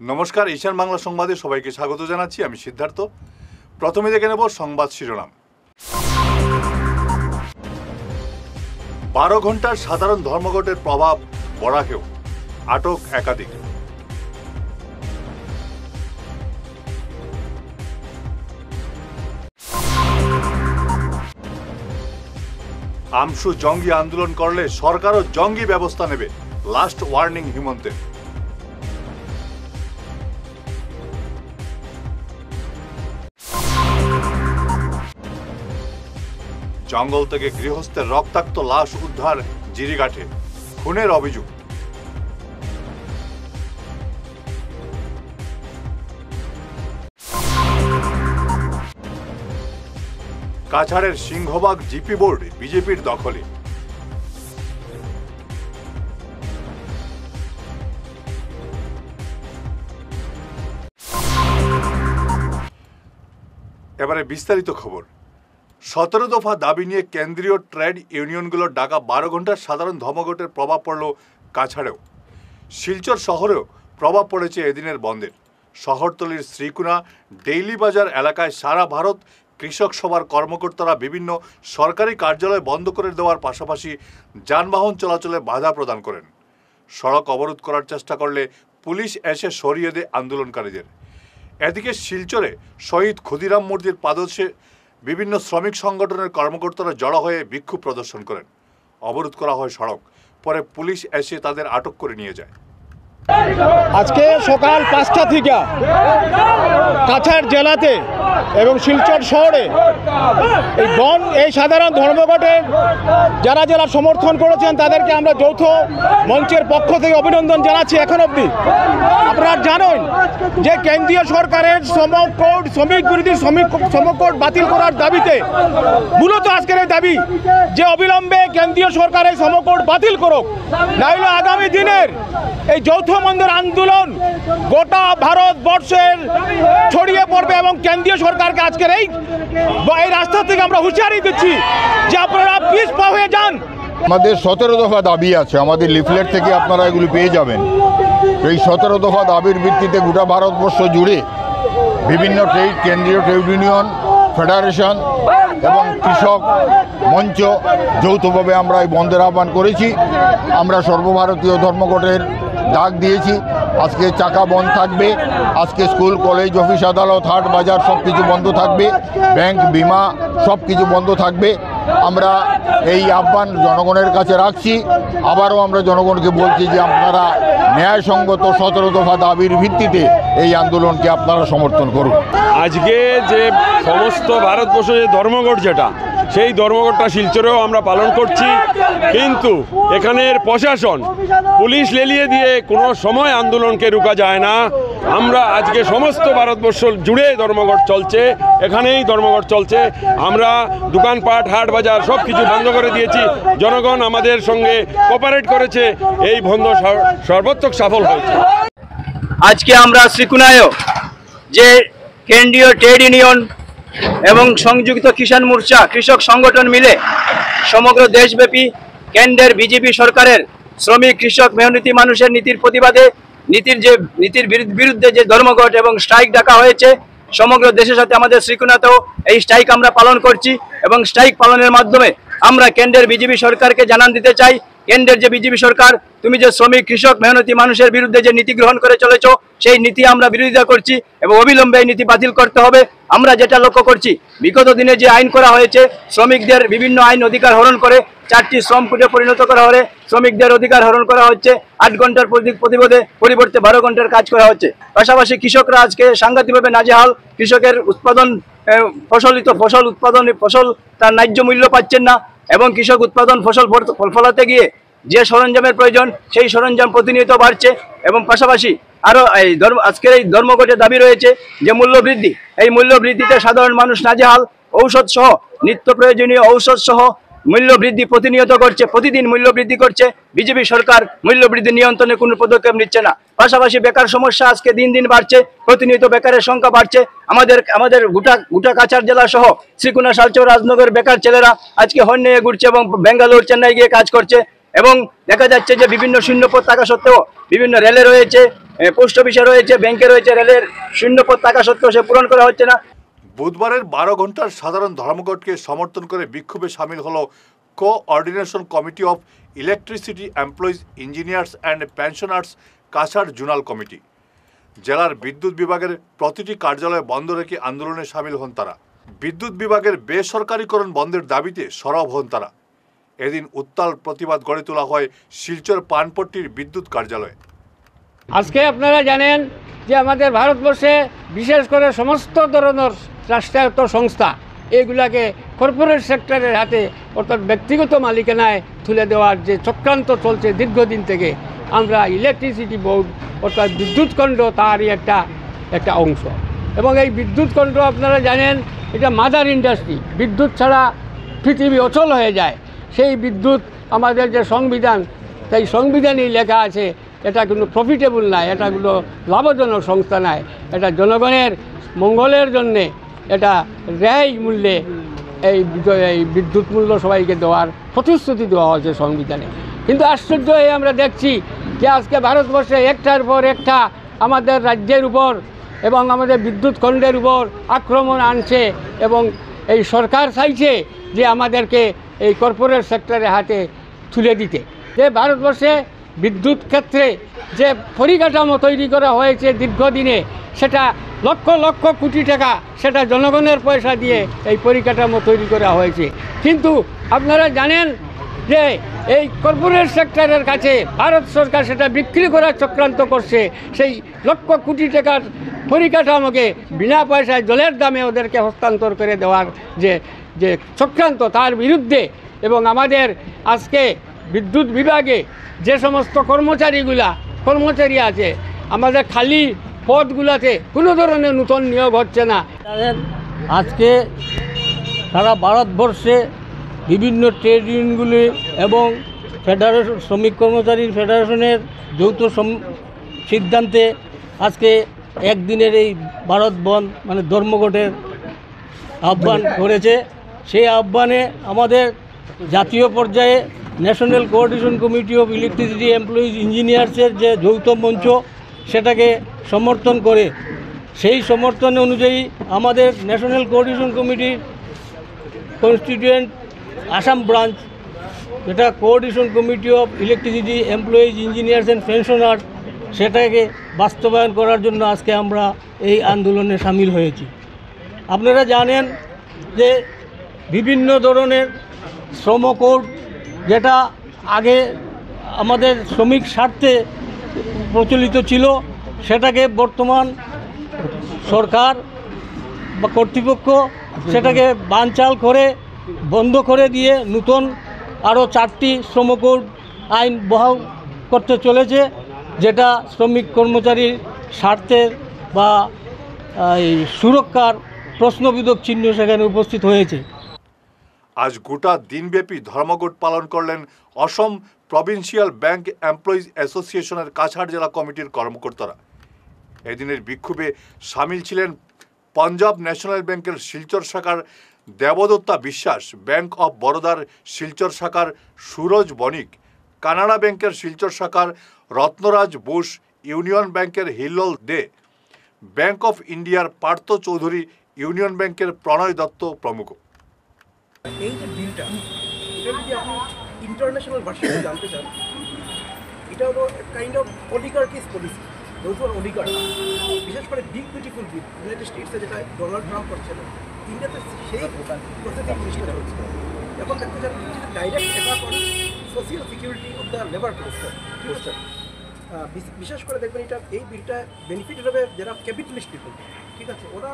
नमस्कार ईशान बांगला संबादे सबाइके स्वागत जानाচ্ছি আমি সিদ্ধার্থ। प्रथमे देखे नेब संबाद शिरोनाम। 12 घंटार साधारण धर्मघटेर प्रभाव बराकेও आटक एकाधिक। आमसू जंगी आंदोलन करले सरकारो जंगी व्यवस्था नेबे, लास्ट वार्निंग हिमंतेर। जंगल থেকে গৃহস্থের রক্তাক্ত লাশ উদ্ধার জিরিঘাটে, খুনের অভিযোগ। কাছাড়ের সিংহবাগ জিপি বোর্ড বিজেপির দখলে। এবারে বিস্তারিত খবর। 17 দফা দাবি নিয়ে কেন্দ্রীয় ট্রেড ইউনিয়নগুলোর ডাকা 12 ঘন্টার সাধারণ ধর্মঘটের প্রভাব পড়ল কাছাড়েও। শিলচর শহরেও প্রভাব পড়েছে এদিনের বন্ধের। শহরতলির শ্রীকুনা ডেইলি বাজার এলাকায় সারা ভারত কৃষক সভার কর্মকর্তারা বিভিন্ন সরকারি কার্যালয় বন্ধ করে দেওয়ার পাশাপাশি যানবাহন চলাচলে বাধা প্রদান করেন। সড়ক অবরোধ করার চেষ্টা করলে পুলিশ এসে সরিয়ে দেয় আন্দোলনকারীদের। এদিকে শিলচরে শহীদ ক্ষুদিরাম মূর্তির পাদদেশে বিভিন্ন শ্রমিক সংগঠনের কর্মকর্তারা জড়ো হয়ে বিক্ষোভ প্রদর্শন করেন। অবরোধ করা হয় সড়ক, পরে পুলিশ এসে তাদের আটক করে নিয়ে যায়। আজকে সকাল 5টা থেকে কাছাড় জেলাতে এবং শিলচর শহরে এই সাধারণ ধর্মঘটে যারা যারা সমর্থন করেছেন তাদেরকে আমরা যৌথ মঞ্চের পক্ষ থেকে অভিনন্দন জানাচ্ছি। এখন অবধি আপনারা জানেন যে কেন্দ্রীয় সরকারের শ্রমিক বিরোধী শ্রমকোড বাতিল করার দাবিতে মূলত আজকের এই দাবি যে অবিলম্বে কেন্দ্রীয় সরকার এই শ্রমকোড বাতিল করুক, নাহলে আগামী দিনের এই যৌথ মঞ্চের আন্দোলন গোটা ভারতবর্ষের ছড়িয়ে পড়বে এবং কেন্দ্রীয় সরকারকে আজকের এই রাস্তা থেকে আমরা হুঁশিয়ারি দিচ্ছি যে আপনারা পিছপা হয়ে যান। আমাদের 17 দফা দাবি আছে, আমাদের লিফলেট থেকে আপনারা এগুলি পেয়ে যাবেন। এই 17 দফা দাবির ভিত্তিতে গোটা ভারতবর্ষ জুড়ে বিভিন্ন কেন্দ্রীয় ট্রেড ইউনিয়ন, ফেডারেশন এবং কৃষক মঞ্চ যৌথভাবে আমরা এই বন্ধের আহ্বান করেছি। আমরা সর্বভারতীয় ধর্মঘটের ডাক দিয়েছি। আজকে চাকা বন্ধ থাকবে, আজকে স্কুল, কলেজ, অফিস, আদালত, হাট, বাজার সব কিছু বন্ধ থাকবে, ব্যাংক, বিমা সব কিছু বন্ধ থাকবে। আমরা এই আহ্বান জনগণের কাছে রাখছি। আবারও আমরা জনগণকে বলছি যে আপনারা ন্যায়সঙ্গত 17 দফা দাবির ভিত্তিতে এই আন্দোলনকে আপনারা সমর্থন করুন। আজকে যে সমস্ত ভারতবর্ষে যে ধর্মঘট, যেটা সেই ধর্মঘটটা শিলচরেও আমরা পালন করছি, কিন্তু এখানের প্রশাসন পুলিশ লেলিয়ে দিয়ে কোনো সময় আন্দোলনকে রুকা যায় না। আমরা আজকে সমস্ত ভারতবর্ষ জুড়ে ধর্মঘট চলছে, এখানেই ধর্মঘট চলছে। আমরা দোকানপাট, হাট, বাজার সব কিছু বন্ধ করে দিয়েছি। জনগণ আমাদের সঙ্গে কোঅপারেট করেছে, এই বন্ধ সর্বাত্মক সফল হয়েছে। আজকে আমরা শ্রীকুনায়ও যে কেন্দ্রীয় ট্রেড ইউনিয়ন এবং সংযুক্ত কিষাণ মোর্চা কৃষক সংগঠন মিলে সমগ্র দেশব্যাপী কেন্দ্রের বিজেপি সরকারের শ্রমিক, কৃষক, মেহনতি মানুষের নীতির প্রতিবাদে নীতির বিরুদ্ধে যে ধর্মঘট এবং স্ট্রাইক ডাকা হয়েছে, সমগ্র দেশের সাথে আমাদের শ্রীকুনাতেও এই স্ট্রাইক আমরা পালন করছি। এবং স্ট্রাইক পালনের মাধ্যমে আমরা কেন্দ্রের বিজেপি সরকারকে জানান দিতে চাই, কেন্দ্রের যে বিজেপি সরকার, তুমি যে শ্রমিক, কৃষক, মেহনতি মানুষের বিরুদ্ধে যে নীতি গ্রহণ করে চলেছ, সেই নীতি আমরা বিরোধিতা করছি এবং অবিলম্বে এই নীতি বাতিল করতে হবে। আমরা যেটা লক্ষ্য করছি, বিগত দিনে যে আইন করা হয়েছে, শ্রমিকদের বিভিন্ন আইন অধিকার হরণ করে 4টি শ্রম কোডে পরিণত করা হলে শ্রমিকদের অধিকার হরণ করা হচ্ছে। 8 ঘন্টার পরিবর্তে 12 ঘন্টার কাজ করা হচ্ছে। পাশাপাশি কৃষকরা আজকে সাংঘাতিকভাবে নাজেহাল। কৃষকের ফসল তার ন্যায্য মূল্য পাচ্ছেন না এবং কৃষক উৎপাদন ফসল ফলাতে গিয়ে যে সরঞ্জামের প্রয়োজন, সেই সরঞ্জাম প্রতিনিয়ত বাড়ছে। এবং পাশাপাশি আরও আজকের এই ধর্মঘটের দাবি রয়েছে যে মূল্য বৃদ্ধি, এই মূল্য বৃদ্ধিতে সাধারণ মানুষ নাজেহাল। ঔষধ সহ, নিত্য প্রয়োজনীয় ঔষধ সহ মূল্য বৃদ্ধি প্রতিনিয়ত করছে, প্রতিদিন মূল্য বৃদ্ধি করছে। বিজেপি সরকার মূল্য বৃদ্ধি নিয়ন্ত্রণে কোনো পদক্ষেপ নিচ্ছে না। পাশাপাশি বেকার সমস্যা আজকে দিন দিন বাড়ছে, প্রতিনিয়ত বেকারের সংখ্যা বাড়ছে। আমাদের গোটা কাছাড় জেলা সহ শ্রীকুনা, শালচর, রাজনগর বেকার ছেলেরা আজকে হর্ন নিয়ে ঘুরছে এবং বেঙ্গালোর, চেন্নাই গিয়ে কাজ করছে। এবং দেখা যাচ্ছে যে বিভিন্ন শূন্যপদ থাকা সত্ত্বেও বিভিন্ন রেলে রয়েছে, পোস্ট অফিসে রয়েছে, ব্যাংকে রয়েছে, রেলের শূন্যপদ থাকা সত্ত্বেও সে পূরণ করা হচ্ছে না। বুধবারের 12 ঘন্টার সাধারণ ধর্মঘটকে সমর্থন করে বিক্ষোভে সামিল হলো coordination committee of electricity employees engineers and pensioners Cachar zonal committee. জেলার বিদ্যুৎ বিভাগের প্রতিটি কার্যালয় বন্ধ রেখে আন্দোলনে সামিল হন তারা। বিদ্যুৎ বিভাগের বেসরকারিকরণ বন্ধের দাবিতে সরব হন তারা। এদিন উত্তাল প্রতিবাদ গড়ে তোলা হয় শিলচর পানপট্টির বিদ্যুৎ কার্যালয়ে। আজকে আপনারা জানেন যে আমাদের ভারতবর্ষে বিশেষ করে সমস্ত ধরনের রাষ্ট্রায়ত্ত সংস্থা এগুলাকে কর্পোরেট সেক্টরের হাতে অর্থাৎ ব্যক্তিগত মালিকানায় তুলে দেওয়ার যে চক্রান্ত চলছে দীর্ঘদিন থেকে, আমরা ইলেকট্রিসিটি বোর্ড অর্থাৎ বিদ্যুৎ খণ্ড তারই একটা অংশ। এবং এই বিদ্যুৎ খণ্ড আপনারা জানেন এটা মাদার ইন্ডাস্ট্রি। বিদ্যুৎ ছাড়া পৃথিবী অচল হয়ে যায়। সেই বিদ্যুৎ আমাদের যে সংবিধান, সেই সংবিধানেই লেখা আছে এটা কোনো প্রফিটেবল নয়, এটা কোনো লাভজনক সংস্থা নয়, এটা জনগণের মঙ্গলের জন্যে এটা রেহাই মূল্যে এই বিদ্যুৎ মূল্য সবাইকে দেওয়ার প্রতিশ্রুতি দেওয়া হয়েছে সংবিধানে। কিন্তু আশ্চর্য হয়ে আমরা দেখছি যে আজকে ভারতবর্ষে একটার পর একটা আমাদের রাজ্যের উপর এবং আমাদের বিদ্যুৎ খণ্ডের উপর আক্রমণ আনছে এবং এই সরকার চাইছে যে আমাদেরকে এই কর্পোরেট সেক্টরের হাতে তুলে দিতে। যে ভারতবর্ষে বিদ্যুৎ ক্ষেত্রে যে পরিকাঠামো তৈরি করা হয়েছে দীর্ঘদিনে, সেটা লক্ষ লক্ষ কোটি টাকা সেটা জনগণের পয়সা দিয়ে এই পরিকাঠামো তৈরি করা হয়েছে। কিন্তু আপনারা জানেন যে এই কর্পোরেট সেক্টরের কাছে ভারত সরকার সেটা বিক্রি করার চক্রান্ত করছে। সেই লক্ষ কোটি টাকার পরিকাঠামোকে বিনা পয়সায় জলের দামে ওদেরকে হস্তান্তর করে দেওয়ার যে চক্রান্ত, তার বিরুদ্ধে এবং আমাদের আজকে বিদ্যুৎ বিভাগে যে সমস্ত কর্মচারী আছে, আমাদের খালি পদগুলোতে কোনো ধরনের নতুন নিয়োগ হচ্ছে না। আজকে সারা ভারতবর্ষে বিভিন্ন ট্রেড ইউনিয়নগুলি এবং ফেডারেশন শ্রমিক কর্মচারী ফেডারেশনের যৌথ সিদ্ধান্তে আজকে একদিনের এই ভারত বন্ধ মানে ধর্মঘটের আহ্বান করেছে। সেই আহ্বানে আমাদের জাতীয় পর্যায়ে national coordination committee of electricity employees ইঞ্জিনিয়ার্সের যে যৌথ মঞ্চ সেটাকে সমর্থন করে, সেই সমর্থন অনুযায়ী আমাদের ন্যাশনাল কোঅর্ডিনেশন কমিটির কনস্টিটিউয়েন্ট আসাম ব্রাঞ্চ, যেটা coordination committee of electricity employees engineers and pensioner, সেটাকে বাস্তবায়ন করার জন্য আজকে আমরা এই আন্দোলনে সামিল হয়েছি। আপনারা জানেন যে বিভিন্ন ধরনের শ্রম কোড, যেটা আগে আমাদের শ্রমিক স্বার্থে প্রচলিত ছিল, সেটাকে বর্তমান সরকার বা কর্তৃপক্ষ সেটাকে বানচাল করে বন্ধ করে দিয়ে নতুন আরও 4টি শ্রম কোড আইন বহাল করতে চলেছে, যেটা শ্রমিক কর্মচারীর স্বার্থের বা এই সুরক্ষার প্রশ্নবিদ্ধক চিহ্ন সেখানে উপস্থিত হয়েছে। আজ গোটা দিনব্যাপী ধর্মঘট পালন করলেন অসম প্রভিন্সিয়াল ব্যাংক এমপ্লয়িজ অ্যাসোসিয়েশনের কাছাড় জেলা কমিটির কর্মকর্তারা। এদিনের বিক্ষোভে সামিল ছিলেন পাঞ্জাব ন্যাশনাল ব্যাংকের শিলচর শাখার দেবদত্তা বিশ্বাস, ব্যাংক অফ বরোদার শিলচর শাখার সুরজ বণিক, কানাড়া ব্যাংকের শিলচর শাখার রত্নরাজ বোস, ইউনিয়ন ব্যাংকের হিল্লোল দে, ব্যাংক অফ ইন্ডিয়ার পার্থ চৌধুরী, ইউনিয়ন ব্যাংকের প্রণয় দত্ত প্রমুখ। এই যে বিলটা, এটা যদি আপনি ইন্টারন্যাশনাল ভার্সনে জানতে চান, এটা হলো kind of oligarchies policy. Those are oligarch, বিশেষ করে বিগ বিউটিফুল বিল ইউনাইটেড স্টেটসে যেটা ডোনাল্ড ট্রাম্প করছিল, ইন্ডিয়াতে সেই প্রসেসিং জিনিসটা চলছে। এখন দেখতে চান direct attack on social security of the labour poster. বিশেষ করে দেখবেন এই বিলটা বেনিফিট হবে যারা ক্যাপিটালিস্ট পিপল, ঠিক আছে, ওরা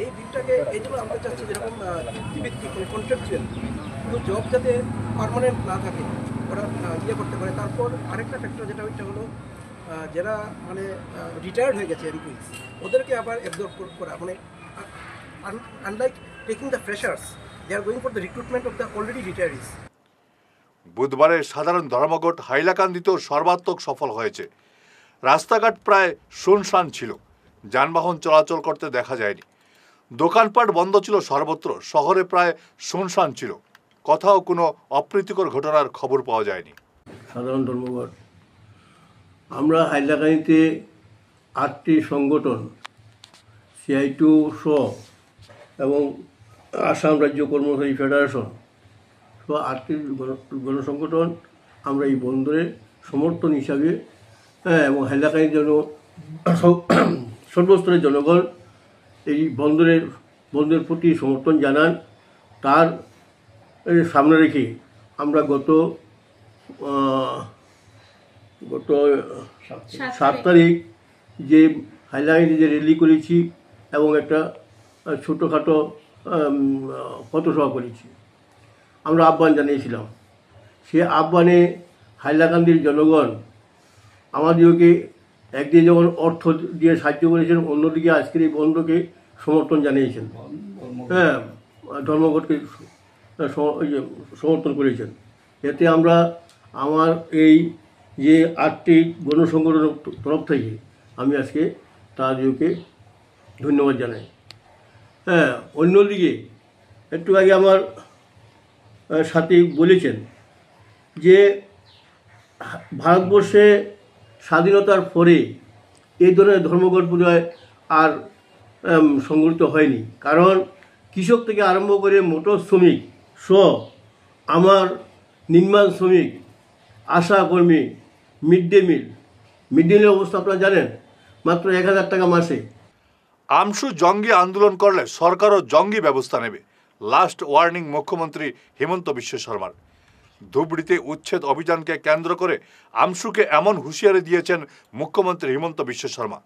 এই বিলটাকে এই জন্য আমরা চাচ্ছি যেরকম চুক্তিভিত্তিক কন্ট্রাকচুয়াল কোনো জব যাতে পারমানেন্ট না থাকে, ওরা করতে পারে। তারপর আরেকটা ফ্যাক্টর যেটা ওইটা হলো যারা মানে রিটায়ার্ড হয়ে গেছে এমপ্লয়িজ, ওদেরকে আবার অ্যাবজর্ব করা, মানে unlike taking the freshers, they are going for the recruitment of the already retirees. বুধবারের সাধারণ ধর্মঘট হাইলাকান্দিতেও সর্বাত্মক সফল হয়েছে। রাস্তাঘাট প্রায় শুনশান ছিল, যানবাহন চলাচল করতে দেখা যায়নি, দোকানপাট বন্ধ ছিল সর্বত্র, শহরে প্রায় শুনশান ছিল, কোথাও কোনো অপ্রীতিকর ঘটনার খবর পাওয়া যায়নি। সাধারণ ধর্মঘট আমরা হাইলাকান্দিতে 8টি সংগঠন CI2 সহ এবং আসাম রাজ্য কর্মচারী ফেডারেশন সহ 8টি গণসংগঠন আমরা এই বন্দরের সমর্থন হিসাবে এবং হাইলাকান্দির জন্য সর্বস্তরের জনগণ এই বন্দরের প্রতি সমর্থন জানান। তার সামনে রেখে আমরা গত 7 তারিখ যে হাইলাকান্দি যে র্যালি করেছি এবং একটা ছোটোখাটো পথসভা করেছি, আমরা আহ্বান জানিয়েছিলাম। সে আহ্বানে হাইলাকান্দির জনগণ আমাদেরকে একদিকে যেমন অর্থ দিয়ে সাহায্য করেছেন, অন্যদিকে আজকের এই বন্ধকে সমর্থন জানিয়েছেন। হ্যাঁ, ধর্মঘটকে সমর্থন করেছেন। এতে আমরা আমার এই যে 8টি গণসংগঠনের তরফ থেকে আমি আজকে তাদেরকে ধন্যবাদ জানাই। হ্যাঁ, অন্যদিকে একটু আগে আমার সাথী বলেছেন যে ভারতবর্ষে স্বাধীনতার পরে এই ধরনের ধর্মঘট বোধহয় আর সংগঠিত হয়নি, কারণ কৃষক থেকে আরম্ভ করে মোটর শ্রমিক সহ আমার নির্মাণ শ্রমিক, আশা কর্মী, মিড ডে মিলের অবস্থা আপনারা জানেন, মাত্র 1000 টাকা মাসে। আমশু জঙ্গি আন্দোলন করলে সরকারও জঙ্গি ব্যবস্থা নেবে, লাস্ট ওয়ার্নিং মুখ্যমন্ত্রী হিমন্ত বিশ্ব শর্মার। ধুবড়িতে উচ্ছেদ অভিযানকে কেন্দ্র করে আমশুকে এমন হুঁশিয়ারি দিয়েছেন মুখ্যমন্ত্রী হিমন্ত বিশ্ব শর্মা।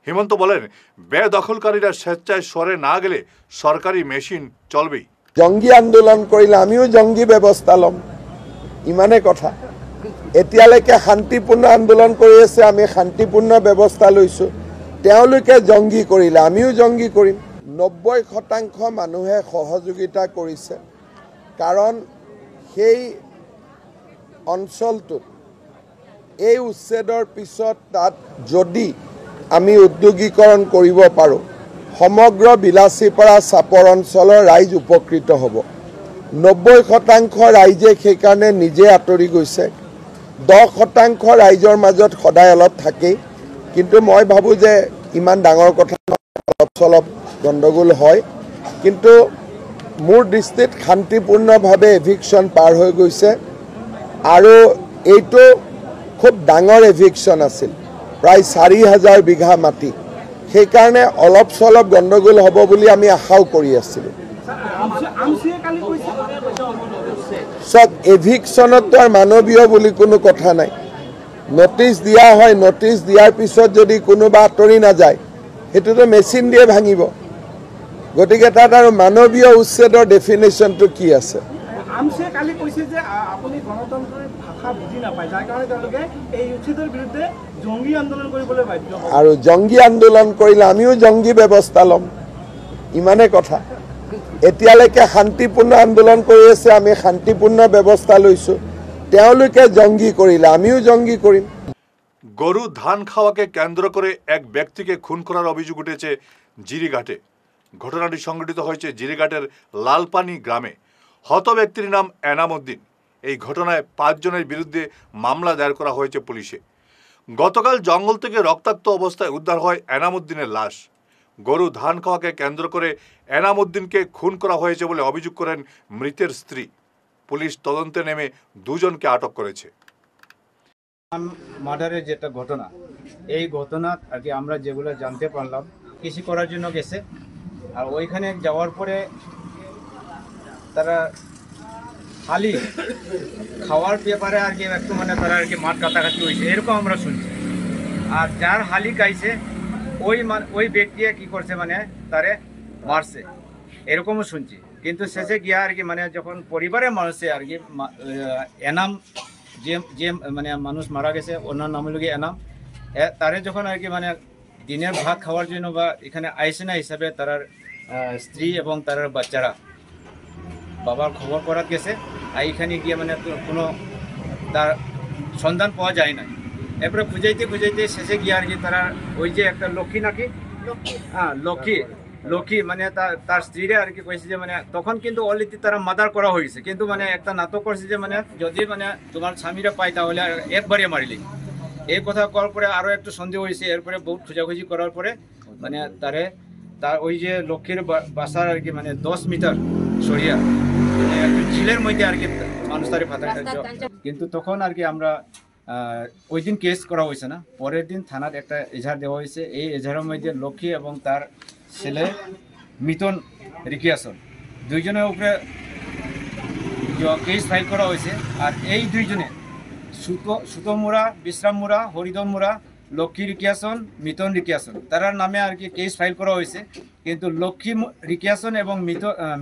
হিমন্ত বলেন, বেদখলকারীরা স্বেচ্ছায় সরে না গেলে সরকারি মেশিন চলবেই। জঙ্গি আন্দোলন কৰিলে আমিও জঙ্গি ব্যৱস্থা ল'ম, ইমানে কথা। এতিয়ালৈকে শান্তিপূৰ্ণ আন্দোলন কৰি আছে, আমি শান্তিপূৰ্ণ ব্যৱস্থা লৈছোঁ। তেওঁলোকে জঙ্গি কৰিলে আমিও জঙ্গি কৰিম। 90% মানুহে সহযোগিতা কৰিছে, কাৰণ সেই অঞ্চলটোত এই উচ্ছেদৰ পিছত তাত যদি আমি উদ্যোগীকৰণ কৰিব পাৰোঁ, সমগ্ৰ বিলাসীপাৰা চাপৰ অঞ্চলৰ ৰাইজ উপকৃত হ'ব। 90% ৰাইজে সেইকাৰণে নিজে আঁতৰি গৈছে। 10% ৰাইজৰ মাজত সদায় অলপ থাকেই, কিন্তু মই ভাবোঁ যে ইমান ডাঙৰ কথা অলপ চলপ গণ্ডগোল হয়, কিন্তু মোৰ দৃষ্টিত শান্তিপূৰ্ণভাৱে এভিকশ্যন পাৰ হৈ গৈছে। আৰু এইটো খুব ডাঙৰ এভিকশ্যন আছিল, প্ৰায় 4000 বিঘা মাটি। সেইকাৰণে অলপ চলপ গণ্ডগোল হ'ব বুলি আমি আশাও কৰি আছিলোঁ। চব এভিকশ্যনততো আৰু মানৱীয় বুলি কোনো কথা নাই। নটিচ দিয়া হয়, নটিচ দিয়াৰ পিছত যদি কোনোবা আঁতৰি নাযায়, সেইটোতো মেচিন দিয়ে ভাঙিব। গতিকে তাত আৰু মানৱীয় উচ্ছেদৰ ডেফিনেশ্যনটো কি আছে? আৰু জঙ্গী আন্দোলন কৰিলে আমিও জঙ্গী ব্যৱস্থা ল'ম, ইমানে কথা। এতিয়ালৈকে শান্তিপূৰ্ণ আন্দোলন কৰি আছে, আমি শান্তিপূৰ্ণ ব্যৱস্থা লৈছোঁ। তেওঁলোকে জঙ্গী কৰিলে আমিও জঙ্গী কৰিম। গরু ধান খাওয়াকে কেন্দ্র করে এক ব্যক্তিকে খুন করার অভিযোগ উঠেছে জিরিঘাটে। ঘটনাটি সংঘটিত হয়েছে জিরিঘাটের লালপানি গ্রামে। হত ব্যক্তির নাম এনাম উদ্দিন। এই ঘটনায় 5 জনের বিরুদ্ধে মামলা দায়ের করা হয়েছে পুলিশে। গতকাল জঙ্গল থেকে রক্তাক্ত অবস্থায় উদ্ধার হয় এনাম উদ্দিনের লাশ। গরু ধান খাওয়াকে কেন্দ্র করে এনাম উদ্দিনকে খুন করা হয়েছে বলে অভিযোগ করেন মৃতের স্ত্রী। পুলিশ তদন্তে নেমে 2 জনকে আটক করেছে। মার্ডারের যেটা ঘটনা, এই ঘটনা আর কি আমরা যেগুলো জানতে পারলাম, কৃষি করার জন্য গেছে, আর ওইখানে যাওয়ার পরে তারা খালি খাওয়ার ব্যাপারে আর কি একটু মানে তারা আর কি মাঠ কাটাকাটি হয়েছে, এরকম আমরা শুনছি। আর যার হালি খাইছে ওই ব্যক্তি কি করছে মানে তারে মারছে, এরকমও শুনছি। কিন্তু শেষে গিয়া আর কি মানে যখন পরিবারের মানুষে আর কি এনাম যে মানে মানুষ মারা গেছে, ওনার নাম হলো এনাম, তারে যখন আর কি মানে দিনের ভাত খাওয়ার জন্য বা এখানে আইসে না হিসাবে তার স্ত্রী এবং তার বাচ্চারা বাবার খবর করার গেছে। আর এখানে গিয়ে মানে কোনো তার সন্ধান পাওয়া যায় না। এরপরে খুঁজাইতে শেষে গিয়ে আর কি তারা ওই যে একটা লক্ষ্মী নাকি, হ্যাঁ লক্ষ্মী মানে তার স্ত্রীরে আর কি কইছে যে মানে তখন কিন্তু অলরেডি তারা মার্ডার করা হয়েছে, কিন্তু মানে একটা নাটক করছে যে মানে যদি মানে তোমার স্বামীরা পাই তাহলে একবারে মারিলি। এই কথা করার পরে আরও একটু সন্দেহ হয়েছে। এরপরে বহুত খোঁজাখুঁজি করার পরে মানে তার ওই যে লক্ষ্মীর বাসার আর কি মানে 10 মিটার সরিয়া মানে একটু ঝিলের মধ্যে আর কি মানুষ তারে ফাঁতা, কিন্তু তখন আর কি আমরা ওই দিন কেস করা হয়েছে না। পরের দিন থানার একটা এজাহার দেওয়া হয়েছে। এই এজাহারের মধ্যে লক্ষ্মী এবং তার ছেলে মিতন রিকিয়াসন দুইজনের উপরে কেস ফাইল করা হয়েছে। আর এই দুইজনে সুতম মুরা, বিশ্রাম মুরা, হরিদন মুরা, লক্ষ্মী রিকিয়াসন, মিতন রিকিয়াসন তারার নামে আর কি কেস ফাইল করা হয়েছে, কিন্তু লক্ষ্মী রিকিয়াসন এবং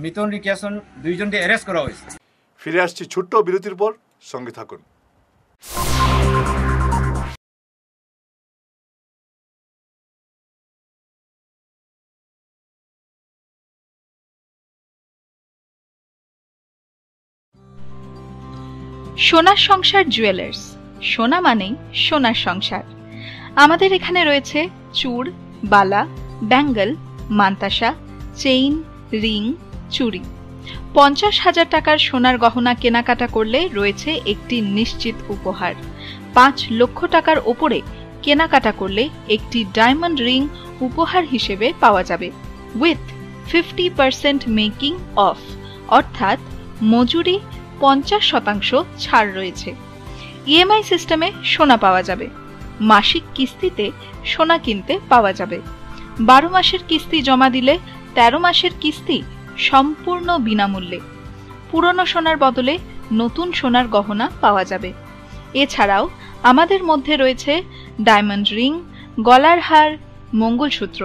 মিতন রিকিয়াসন দুইজনকে অ্যারেস্ট করা হয়েছে। ফিরে আসছি ছোট্ট বিরতির পর, সঙ্গে থাকুন। সোনার সংসার জুয়েলার্স, সোনা মানেই সোনার সংসার। আমাদের এখানে রয়েছে চূড়, বালা, ব্যাঙ্গল, মান্তাসা, চেইন, রিং, চুড়ি। 50,000 টাকার সোনার গহনা কেনাকাটা করলে রয়েছে একটি নিশ্চিত উপহার। 5 লক্ষ টাকার ওপরে কেনাকাটা করলে একটি ডায়মন্ড রিং উপহার হিসেবে পাওয়া যাবে উইথ 50% মেকিং অফ, অর্থাৎ মজুরি 50% ছাড় রয়েছে। ইএমআই সিস্টেমে সোনা পাওয়া যাবে। মাসিক কিস্তিতে সোনা কিনতে পাওয়া যাবে। 12 মাসের কিস্তি জমা দিলে 13 মাসের কিস্তি সম্পূর্ণ বিনামূল্যে। পুরনো সোনার বদলে নতুন সোনার গহনা পাওয়া যাবে। এছাড়াও আমাদের মধ্যে রয়েছে ডায়মন্ড রিং, গলার হার, মঙ্গলসূত্র।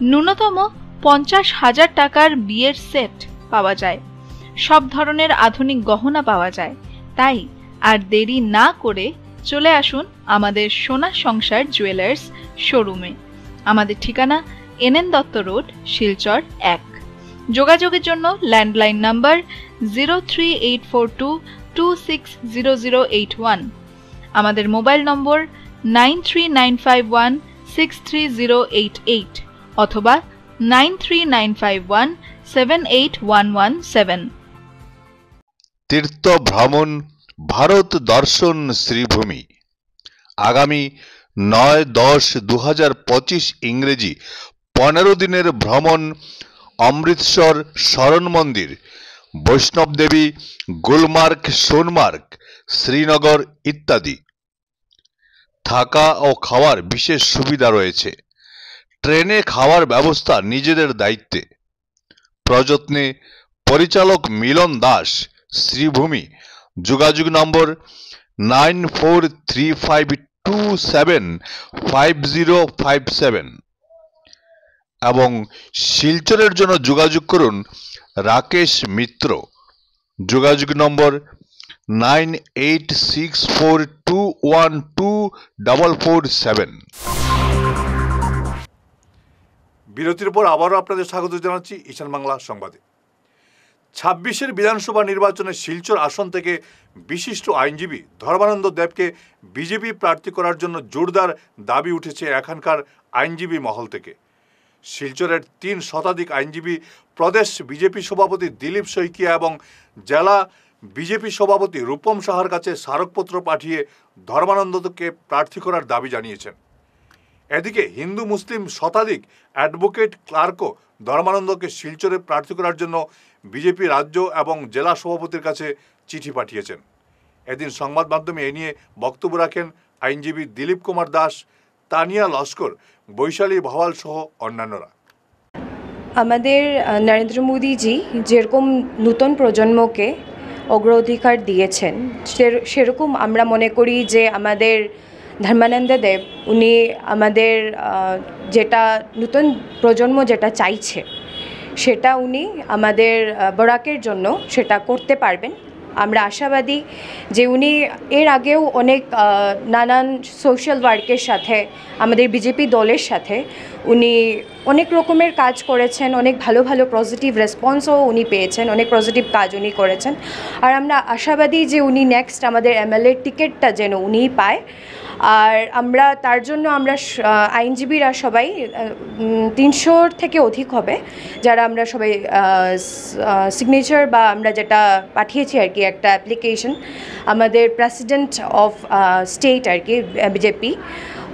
ন্যূনতম 50,000 টাকার বিয়ের সেট পাওয়া যায়। সব ধরনের আধুনিক গহনা পাওয়া যায়। তাই আর দেরি না করে চলে আসুন আমাদের সোনা সংসার জুয়েলার্স শোরুমে। আমাদের ঠিকানা NN দত্ত রোড, শিলচর 1। যোগাযোগের জন্য ল্যান্ডলাইন নাম্বার 03842260081, আমাদের মোবাইল নম্বর 9395163088 অথবা 9395178117। তীর্থ ভ্রমণ ভারত দর্শন শ্রীভূমি আগামী 9-10-2025 ইংরেজি 15 দিনের ভ্রমণ অমৃতসর শরণ মন্দির, বৈষ্ণব দেবী, গুলমার্গ, সোনমার্গ, শ্রীনগর ইত্যাদি। থাকা ও খাওয়ার বিশেষ সুবিধা রয়েছে। ট্রেনে খাওয়ার ব্যবস্থা নিজেদের দায়িত্বে। প্রযত্নে পরিচালক মিলন দাস, শ্রীভূমি। যোগাযোগ নম্বর 9435275057 এবং শিলচরের জন্য যোগাযোগ করুন রাকেশ মিত্র। যোগাযোগ নম্বর 9864212447। বিরতির পর আবারও আপনাদের স্বাগত জানাচ্ছি ঈশান বাংলা সংবাদে। 26 বিধানসভা নির্বাচনে শিলচর আসন থেকে বিশিষ্ট আইনজীবী ধর্মানন্দ দেবকে বিজেপি প্রার্থী করার জন্য জোরদার দাবি উঠেছে এখানকার আইনজীবী মহল থেকে। শিলচরের 3 শতাধিক আইনজীবী প্রদেশ বিজেপি সভাপতি দিলীপ শইকিয়া এবং জেলা বিজেপি সভাপতি রূপম সাহার কাছে স্মারকপত্র পাঠিয়ে ধর্মানন্দকে প্রার্থী করার দাবি জানিয়েছেন। এদিকে হিন্দু মুসলিম শতাধিক অ্যাডভোকেট ক্লার্কও ধর্মানন্দকে শিলচরে প্রার্থী করার জন্য বিজেপি রাজ্য এবং জেলা সভাপতির কাছে চিঠি পাঠিয়েছেন। এদিন সংবাদ মাধ্যমে এ নিয়ে বক্তব্য রাখেন আইনজীবী দিলীপ কুমার দাস, তানিয়া লস্কর, বৈশালী ভাওয়াল সহ অন্যান্যরা। আমাদের নরেন্দ্র মোদীজি যেরকম নতুন প্রজন্মকে অগ্রাধিকার দিয়েছেন, সেরকম আমরা মনে করি যে আমাদের ধর্মানন্দ দেব উনি আমাদের যেটা নতুন প্রজন্ম যেটা চাইছে সেটা উনি আমাদের বরাকের জন্য সেটা করতে পারবেন। আমরা আশাবাদী যে উনি এর আগেও অনেক নানান সোশ্যাল ওয়ার্কের সাথে আমাদের বিজেপি দলের সাথে উনি অনেক রকমের কাজ করেছেন, অনেক ভালো ভালো পজিটিভ রেসপন্সও উনি পেয়েছেন, অনেক পজিটিভ কাজ উনি করেছেন। আর আমরা আশাবাদী যে উনি নেক্সট আমাদের MLA টিকিটটা যেন উনিই পায়। আর আমরা তার জন্য আমরা আইনজীবীরা সবাই 300 থেকে অধিক হবে, যারা আমরা সবাই সিগনেচার বা আমরা যেটা পাঠিয়েছি আর কি একটা অ্যাপ্লিকেশন আমাদের প্রেসিডেন্ট অফ স্টেট আর কি বিজেপি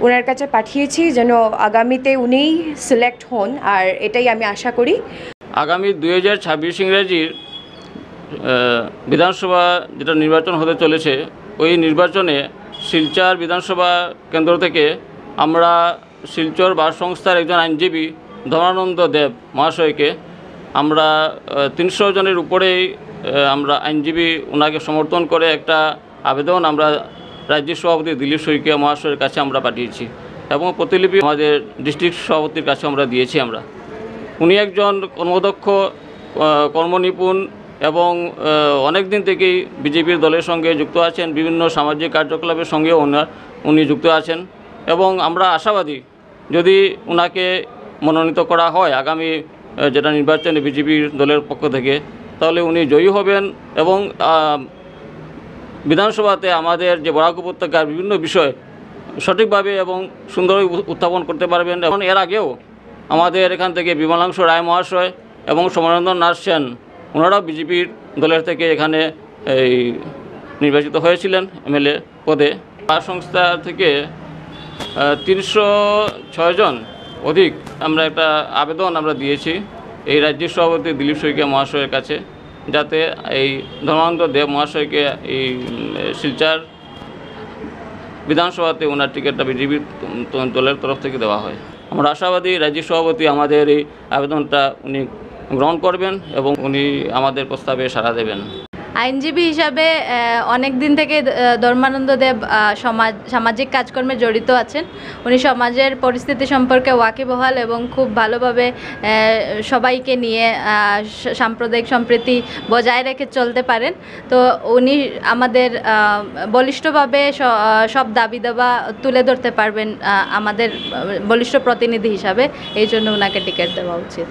ওনার কাছে পাঠিয়েছি যেন আগামীতে উনিই সিলেক্ট হন, আর এটাই আমি আশা করি। আগামী 2026 ইংরেজির বিধানসভা যেটা নির্বাচন হতে চলেছে, ওই নির্বাচনে শিলচর বিধানসভা কেন্দ্র থেকে আমরা শিলচর বার সংস্থার একজন আইনজীবী ধর্মানন্দ দেব মহাশয়কে আমরা 300 জনের উপরেই আমরা আইনজীবী ওনাকে সমর্থন করে একটা আবেদন আমরা রাজ্য সভাপতি দিলীপ শইকিয়া মহাশয়ের কাছে আমরা পাঠিয়েছি এবং প্রতিলিপি আমাদের ডিস্ট্রিক্ট সভাপতির কাছে আমরা দিয়েছি। উনি একজন কর্মদক্ষ, কর্মনিপুণ এবং অনেক দিন থেকেই বিজেপির দলের সঙ্গে যুক্ত আছেন, বিভিন্ন সামাজিক কার্যকলাপের সঙ্গেও উনি যুক্ত আছেন এবং আমরা আশাবাদী যদি ওনাকে মনোনীত করা হয় আগামী যেটা নির্বাচনে বিজেপির দলের পক্ষ থেকে, তাহলে উনি জয়ী হবেন এবং বিধানসভাতে আমাদের যে বরাক উপত্যকার বিভিন্ন বিষয় সঠিকভাবে এবং সুন্দরভাবে উত্থাপন করতে পারবেন। এবং এর আগেও আমাদের এখান থেকে বিমলাংশু রায় মহাশয় এবং সমরেন্দ্র নাথ সেন ওনারাও বিজেপির দলের থেকে এখানে এই নির্বাচিত হয়েছিলেন এমএলএ পদে। বার সংস্থা থেকে 306 জন অধিক আমরা একটা আবেদন আমরা দিয়েছি এই রাজ্য সভাপতি দিলীপ শইকিয়া মহাশয়ের কাছে, যাতে এই ধর্মানন্দ দেব মহাশয়কে এই শিলচর বিধানসভাতে ওনার টিকিটটা বিজেপি দলের তরফ থেকে দেওয়া হয়। আমরা আশাবাদী রাজ্য সভাপতি আমাদের এই আবেদনটা উনি গ্রহণ করবেন এবং উনি আমাদের প্রস্তাবে সাড়া দেবেন। আইনজীবী হিসাবে অনেক দিন থেকে ধর্মানন্দ দেব সামাজিক কাজকর্মে জড়িত আছেন। উনি সমাজের পরিস্থিতি সম্পর্কে ওয়াকিবহাল এবং খুব ভালোভাবে সবাইকে নিয়ে সাম্প্রদায়িক সম্প্রীতি বজায় রেখে চলতে পারেন। তো উনি আমাদের বলিষ্ঠভাবে সব দাবি দাবা তুলে ধরতে পারবেন আমাদের বলিষ্ঠ প্রতিনিধি হিসাবে, এই জন্য ওনাকে টিকিট দেওয়া উচিত।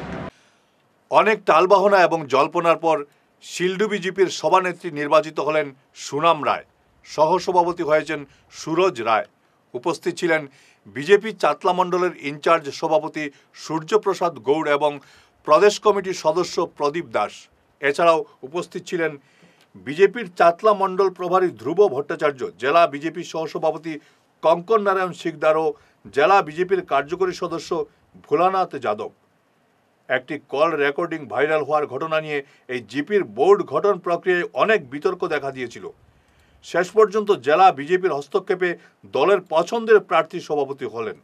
অনেক টালবাহনা এবং জল্পনার পর শিল্ডু বিজেপির সভানেত্রী নির্বাচিত হলেন সুনাম রায়, সহসভাপতি হয়েছেন সুরজ রায়। উপস্থিত ছিলেন বিজেপি চাতলা মণ্ডলের ইনচার্জ সভাপতি সূর্যপ্রসাদ গৌড় এবং প্রদেশ কমিটির সদস্য প্রদীপ দাস। এছাড়াও উপস্থিত ছিলেন বিজেপির চাতলা মণ্ডল প্রভারী ধ্রুব ভট্টাচার্য, জেলা বিজেপি সহসভাপতি কঙ্কন নারায়ণ শিকদার ও জেলা বিজেপির কার্যকরী সদস্য ভোলানাথ যাদব। একটি কল রেকর্ডিং ভাইরাল হওয়ার ঘটনা নিয়ে এই জিপির বোর্ড গঠন প্রক্রিয়ায় অনেক বিতর্ক দেখা দিয়েছিল। শেষ পর্যন্ত জেলা বিজেপির হস্তক্ষেপে দলের পছন্দের প্রার্থী সভাপতি হলেন।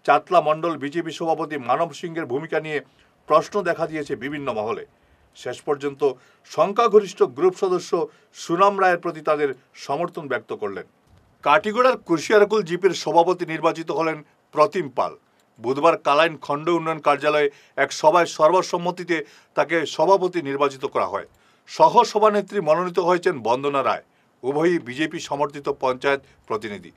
চাতলা মণ্ডল বিজেপি সভাপতি মানব সিংহের ভূমিকা নিয়ে প্রশ্ন দেখা দিয়েছে বিভিন্ন মহলে। শেষ পর্যন্ত সংখ্যাগরিষ্ঠ গ্রুপ সদস্য সুনাম রায়ের প্রতি তাদের সমর্থন ব্যক্ত করলেন। কাটিগড়ার কুশিয়ারকুল জিপির সভাপতি নির্বাচিত হলেন প্রতিম পাল। বুধবার কালাইন খণ্ড উন্নয়ন কার্যালয়ে এক সভায় সর্বসম্মতিতে তাকে সভাপতি নির্বাচিত করা হয়। সহ সভানেত্রী মনোনীত হয়েছেন বন্দনা রায়, উভয়ই বিজেপি সমর্থিত পঞ্চায়েত প্রতিনিধি।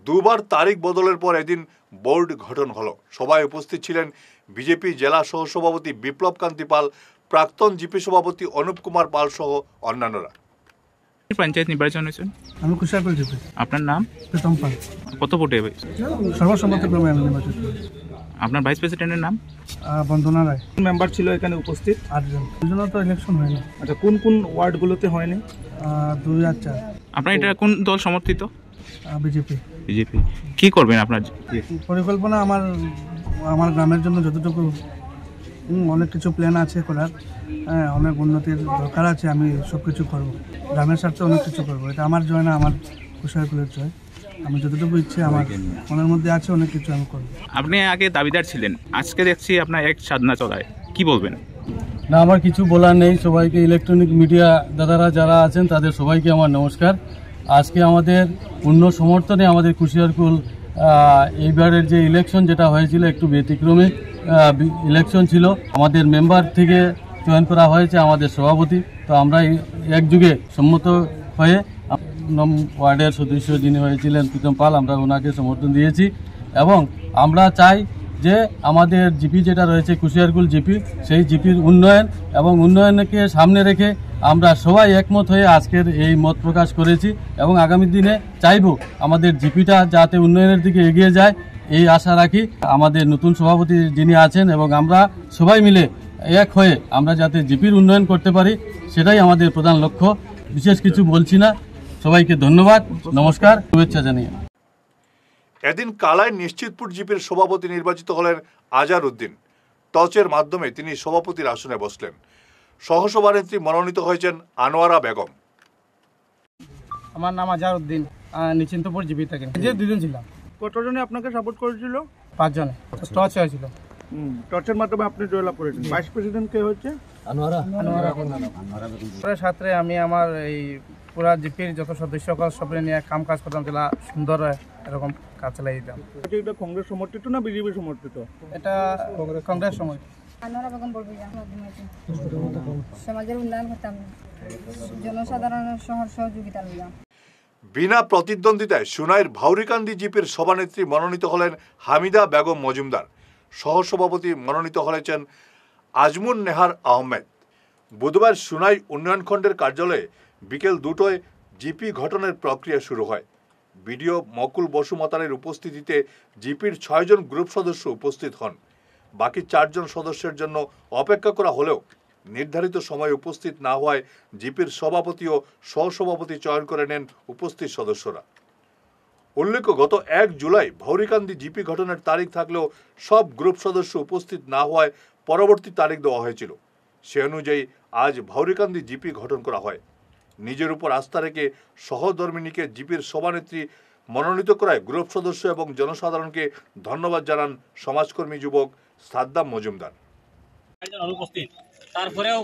দুবার তারিখ বদলের পর এদিন বোর্ড গঠন হলো। সভায় উপস্থিত ছিলেন বিজেপি জেলা সহসভাপতি বিপ্লব কান্তি পাল, প্রাক্তন জিপি সভাপতি অনুপ কুমার পাল সহ অন্যান্যরা। পঞ্চায়েত নির্বাচন হয়েছে, আমি কুশিয়ারকুল জিপি। আপনার নাম? প্রীতম পাল। কত ভোটে? সর্বসম্মতিক্রমে আমি নির্বাচিত। আপনার ভাইস প্রেসিডেন্টের নাম? বন্দনা রায়। মেম্বার ছিল এখানে উপস্থিত? 8 জন। দুজনের তো ইলেকশন হয়নি। আচ্ছা, কোন কোন ওয়ার্ডগুলোতে হয়নি? 2004। আপনার এটা কোন দল সমর্থিত? বিজেপি। বিজেপি। কি করবেন আপনার পরিকল্পনা? আমার গ্রামের জন্য যতটুকু অনেক কিছু প্ল্যান আছে করার, অনেক উন্নতির দরকার আছে, আমি সব কিছু করবো। গ্রামের স্বার্থে অনেক কিছু করবো। এটা আমার জয় না, আমার কুশিয়ারকুলের জয়। আমি যতটুকু ইচ্ছে আমার মনের মধ্যে আছে, অনেক কিছু আমি করবো। আপনি আগে দাবিদার ছিলেন, আজকে দেখছি আপনার এক সাধনা চলায়, কি বলবেন? না, আমার কিছু বলার নেই। সবাইকে, ইলেকট্রনিক মিডিয়া দাদারা যারা আছেন তাদের সবাইকে আমার নমস্কার। আজকে আমাদের পূর্ণ সমর্থনে আমাদের কুশিয়ারকুল এইবারের যে ইলেকশন যেটা হয়েছিল একটু ব্যতিক্রমিক ইলেকশন ছিল। আমাদের মেম্বার থেকে চয়ন করা হয়েছে আমাদের সভাপতি। তো আমরা একযুগে সম্মত হয়ে ওয়ার্ডের সদস্য যিনি হয়েছিলেন প্রীতম পাল, আমরা ওনাকে সমর্থন দিয়েছি এবং আমরা চাই যে আমাদের জিপি যেটা রয়েছে কুশিয়ারকুল জিপি, সেই জিপির উন্নয়ন এবং উন্নয়নকে সামনে রেখে আমরা সবাই একমত হয়ে আজকের এই মত প্রকাশ করেছি এবং আগামী দিনে চাইব আমাদের জিপিটা যাতে উন্নয়নের দিকে এগিয়ে যায় এই আশা রাখি। আমাদের নতুন সভাপতি যিনি আছেন এবং আমরা সবাই মিলে এক হয়ে আমরা যাতে জিপির উন্নয়ন করতে পারি সেটাই আমাদের প্রধান লক্ষ্য। বিশেষ কিছু বলছি না, সবাইকে ধন্যবাদ, নমস্কার, শুভেচ্ছা জানিয়ে। এদিন কালাই নিশ্চিতপুর জিপির সভাপতি নির্বাচিত হলেন আজার উদ্দিন। টসের মাধ্যমে তিনি সভাপতির আসনে বসলেন। সহসভানেত্রী মনোনীত হয়েছেন আনোয়ারা বেগম। আমার নাম আজার উদ্দিন, নিশ্চিন্তপুর জিপি থেকে। যে দুজন ছিলাম। কতজনে আপনাকে সাপোর্ট করেছিল? 5 জনে। টস হয়েছিল। টসের মাধ্যমে আপনি জয়লাভ করেছেন। ভাইস প্রেসিডেন্ট কে হচ্ছে? আনোয়ারা। সাথে আমি আমার এই পুরা জিপির যত সদস্য সবাই নিয়ে কাজ করতাম, যেটা সুন্দর এরকম কাজ চালাই দিতাম। এটা কংগ্রেস সমর্থিত না বিজেপি সমর্থিত? এটা কংগ্রেস সমর্থিত। আনোয়ারা বেগম বলবো, সমাজের উন্নয়ন করতাম, জনসাধারণের সহযোগিতা লইলাম। বিনা প্রতিদ্বন্দ্বিতায় সুনাইর ভাউরিকান্দি জিপির সভানেত্রী মনোনীত হলেন হামিদা বেগম মজুমদার। সহসভাপতি মনোনীত হয়েছেন আজমুন নেহার আহমেদ। বুধবার সুনাই উন্নয়ন খণ্ডের কার্যালয়ে বিকেল 2টায় জিপি গঠনের প্রক্রিয়া শুরু হয়। বিডিও মকুল বসুমতারের উপস্থিতিতে জিপির 6 জন গ্রুপ সদস্য উপস্থিত হন। বাকি 4 জন সদস্যের জন্য অপেক্ষা করা হলেও নির্ধারিত সময়ে উপস্থিত না হওয়ায় জিপির সভাপতি ও সহসভাপতি চয়ন করে নেন উপস্থিত সদস্যরা। উল্লেখ্য, গত 1 জুলাই ভাউরিকান্দি জিপি গঠনের তারিখ থাকলেও সব গ্রুপ সদস্য উপস্থিত না হওয়ায় পরবর্তী তারিখ দেওয়া হয়েছিল। সে অনুযায়ী আজ ভাউরিকান্দি জিপি গঠন করা হয়। নিজের উপর আস্থা রেখে সহধর্মিনীকে জিপির সভানেত্রী মনোনীত করায় গ্রুপ সদস্য এবং জনসাধারণকে ধন্যবাদ জানান সমাজকর্মী যুবক সাদ্দাম মজুমদার। অনুপস্থিত তারপরেও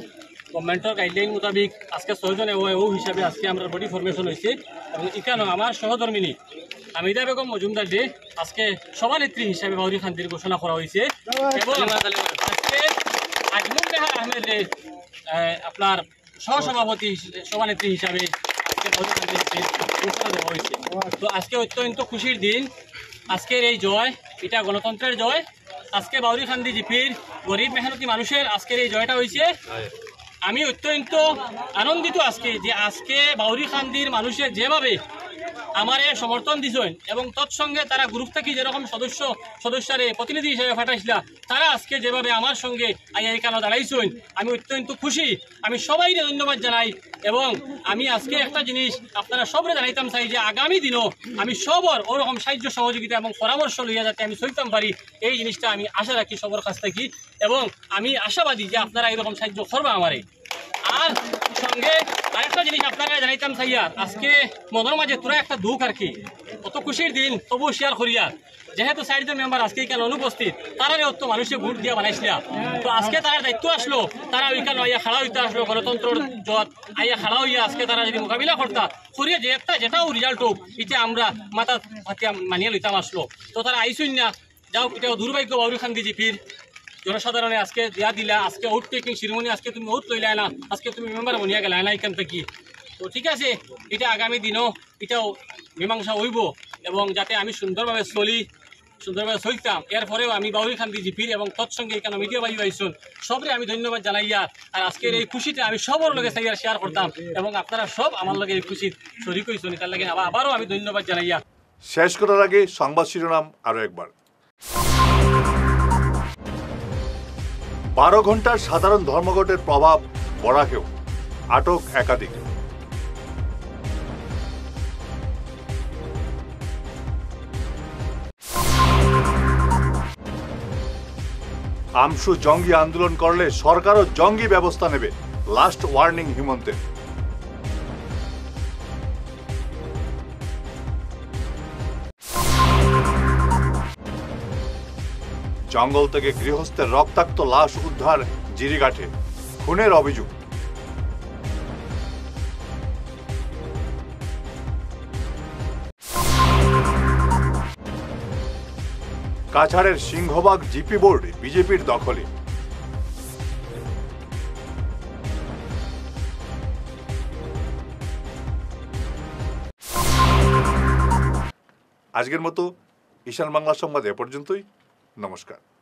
গভর্নমেন্টের গাইডলাইন মোতাবিক আজকে 6 জন ও হিসাবে আজকে আমরা বডি ফরমেশন হয়েছে এবং এখানে আমার সহধর্মিনী হামিদা বেগম মজুমদার যে আজকে সভানেত্রী হিসাবে ভাউরিকান্দির ঘোষণা করা হয়েছে এবং আজকে আজমুন নেহার আহমেদ আপনার সহসভাপতি সভানেত্রী হিসাবে আজকে ভাউরিকান্দির ঘোষণা দেওয়া হয়েছে। তো আজকে অত্যন্ত খুশির দিন। আজকের এই জয়, এটা গণতন্ত্রের জয়। আজকে ভাউরিকান্দি জিপির গরিব মেহনতি মানুষের আজকের এই জয়টা হয়েছে। আমি অত্যন্ত আনন্দিত আজকে যে আজকে ভাউরিকান্দির মানুষের যেভাবে আমার সমর্থন দিছেন এবং তৎসঙ্গে তারা গ্রুপ থেকে যেরকম সদস্যরে প্রতিনিধি হিসেবে পাঠাইছিলা, তারা আজকে যেভাবে আমার সঙ্গে এখানে দাঁড়াইছেন, আমি অত্যন্ত খুশি। আমি সবাইকে ধন্যবাদ জানাই এবং আমি আজকে একটা জিনিস আপনারা সবরে জানাইতাম চাই যে আগামী দিনও আমি সবর ওরকম সাহায্য সহযোগিতা এবং পরামর্শ লইয়া যাতে আমি চলতাম পারি, এই জিনিসটা আমি আশা রাখি সবার কাছ থেকে এবং আমি আশাবাদী যে আপনারা এরকম সাহায্য করবা আমারে। আর সঙ্গে আরেকটা জিনিস আপনারা জানাইতাম চাইয়ার, আজকে মনের মাঝে তোরা একটা দুঃখ আর কি, কত খুশির দিন তবু শেয়ার করিয়ার, যেহেতু 4 জন মেম্বার আজকে এখানে অনুপস্থিত, তারা অত মানুষের ভোট দিয়া বানাইছিল। তো আজকে তার দায়িত্ব আসলো, তারা ওইখানে আইয়া খাড়া হইতে আসলো, গণতন্ত্রের জত আইয়া খাড়া হইয়া আজকে তারা যদি মোকাবিলা করতা করিয়া যে যেটাও রেজাল্ট হোক, এটা আমরা মাথা হাতিয়া মানিয়ে লইতাম আসলো। তো তারা আইসুন না, যাও এটাও দুর্ভাগ্য ভাউরিকান্দি জিপির জনসাধারণে আজকে দিয়া দিলা। আজকে আউট টেকিং শিরোমণি আজকে তুমি আউট লইলা না, আজকে তুমি মেম্বার বনিয়া গেলা না এখান থেকে। তো ঠিক আছে, এটা আগামী দিনও এটাও মীমাংসা হইব এবং যাতে আমি সুন্দরভাবে চলতাম। এরপরেও আমি ভাউরিকান্দি জিপির এবং তৎসঙ্গে এখানে মিডিয়া বায়ু আইসুন সবরে আমি ধন্যবাদ জানাইয়া। আর আজকের এই খুশিতে আমি সবর লগে চাইয়া শেয়ার করতাম এবং আপনারা সব আমার লগে এই খুশির শরিক হইছেন, তার লাগে আবারও আমি ধন্যবাদ জানাইয়া। শেষ করার আগে সংবাদ শিরোনাম আরো একবার। 12 ঘন্টার সাধারণ ধর্মঘটের প্রভাব বরাকেও, আটক একাধিক। আমশু জঙ্গি আন্দোলন করলে সরকারও জঙ্গি ব্যবস্থা নেবে, লাস্ট ওয়ার্নিং হিমন্তের। জঙ্গল থেকে গৃহস্থের রক্তাক্ত লাশ উদ্ধার জিরিঘাটে, খুনের অভিযোগ। কাছাড়ের সিংহবাগ জিপি বোর্ড বিজেপির দখলে। আজকের মতো ঈশান বাংলা সংবাদ এ পর্যন্তই। নমস্কার।